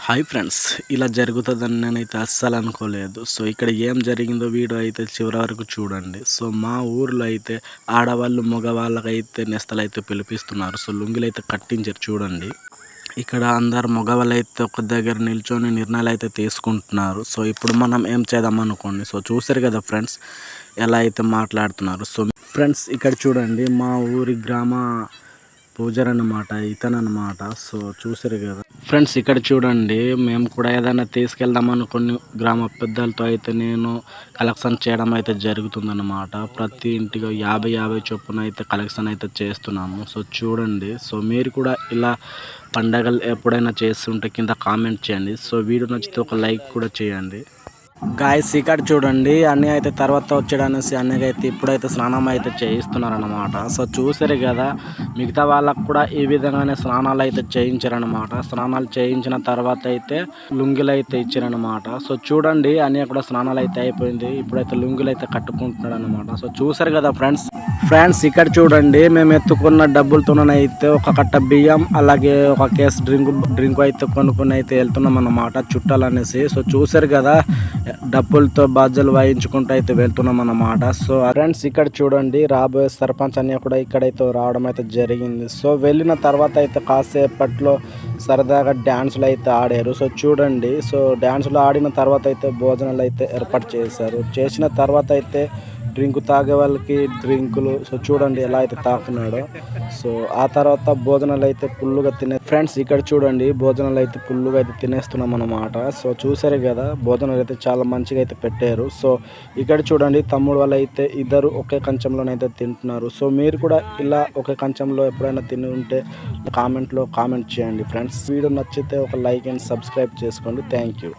Hi friends, ఇలా జరుగుతుందని నేనైతే అస్సలు అనుకోలేదు. సో ఇక్కడ ఏం జరిగిందో వీడియో అయితే చివరి వరకు చూడండి. సో మా ఊర్లో అయితే ఆడవాళ్ళు మగవాళ్ళకైతే నెస్తలైతే పిలిపిస్తున్నారు. సో లుంగిలైతే కట్టించారు చూడండి. ఇక్కడ అందరు మగవాళ్ళు అయితే ఒక దగ్గర నిల్చొని నిర్ణయాలు అయితే తీసుకుంటున్నారు. సో ఇప్పుడు మనం ఏం చేద్దాం అనుకోండి. సో చూసారు కదా ఫ్రెండ్స్, ఎలా అయితే మాట్లాడుతున్నారు. సో ఫ్రెండ్స్ ఇక్కడ చూడండి, మా ఊరి గ్రామ పూజారి అన్నమాట, ఇతనన్నమాట. సో చూసారు కదా ఫ్రెండ్స్, ఇక్కడ చూడండి, మేము కూడా ఏదైనా తీసుకెళ్దాం అనుకుని గ్రామ పెద్దలతో అయితే నేను కలెక్షన్ చేయడం అయితే జరుగుతుందన్నమాట. ప్రతి ఇంటికి 50 చొప్పున అయితే కలెక్షన్ అయితే చేస్తున్నాము. సో చూడండి, సో మీరు కూడా ఇలా పండగలు ఎప్పుడైనా చేస్తుంటే కింద కామెంట్ చేయండి. సో వీడియో నచ్చితే ఒక లైక్ కూడా చేయండి. గాయస్ ఇక్కడ చూడండి, అన్నీ అయితే తర్వాత వచ్చాడనేసి అన్నయ్య అయితే ఇప్పుడైతే స్నానం అయితే చేయిస్తున్నారనమాట. సో చూసారు కదా, మిగతా వాళ్ళకు కూడా ఈ విధంగానే స్నానాలు అయితే చేయించారనమాట. స్నానాలు చేయించిన తర్వాత అయితే లుంగిలు అయితే ఇచ్చారనమాట. సో చూడండి, అన్నయ్య కూడా స్నానాలు అయితే అయిపోయింది. ఇప్పుడైతే లుంగిలు అయితే కట్టుకుంటున్నాడు అనమాట. సో చూసారు కదా ఫ్రెండ్స్ ఇక్కడ చూడండి, మేము ఎత్తుకున్న డబ్బులతోనైతే ఒక కట్ట బియ్యం అలాగే ఒక కేసు డ్రింక్ అయితే కొనుక్కొని అయితే వెళ్తున్నాం అన్నమాట, చుట్టాలు అనేసి. సో చూసారు కదా, డబ్బులతో బాధ్యతలు వాయించుకుంటూ అయితే వెళ్తున్నాం అన్నమాట. సో ఫ్రెండ్స్ ఇక్కడ చూడండి, రాబోయే సర్పంచ్ అన్నీ కూడా ఇక్కడైతే రావడం అయితే జరిగింది. సో వెళ్ళిన తర్వాత అయితే కాసేపట్లో సరదాగా డ్యాన్సులు అయితే ఆడారు. సో చూడండి, సో డ్యాన్సులు ఆడిన తర్వాత అయితే భోజనాలు అయితే ఏర్పాటు చేశారు. చేసిన తర్వాత అయితే డ్రింక్ తాగే వాళ్ళకి డ్రింకులు. సో చూడండి ఎలా అయితే తాకున్నాడో. సో ఆ తర్వాత భోజనాలు అయితే ఫుల్లుగా ఫ్రెండ్స్ ఇక్కడ చూడండి, భోజనాలు అయితే ఫుల్లుగా అయితే తినేస్తున్నాం అన్నమాట. సో చూసారు కదా, భోజనాలు అయితే చాలా మంచిగా అయితే పెట్టారు. సో ఇక్కడ చూడండి, తమ్ముడు వాళ్ళు అయితే ఇద్దరు ఒకే కంచంలోనైతే తింటున్నారు. సో మీరు కూడా ఇలా ఒకే కంచంలో ఎప్పుడైనా తిని ఉంటే కామెంట్లో కామెంట్ చేయండి ఫ్రెండ్స్. వీడియో నచ్చితే ఒక లైక్ అండ్ సబ్స్క్రైబ్ చేసుకోండి. Thank you.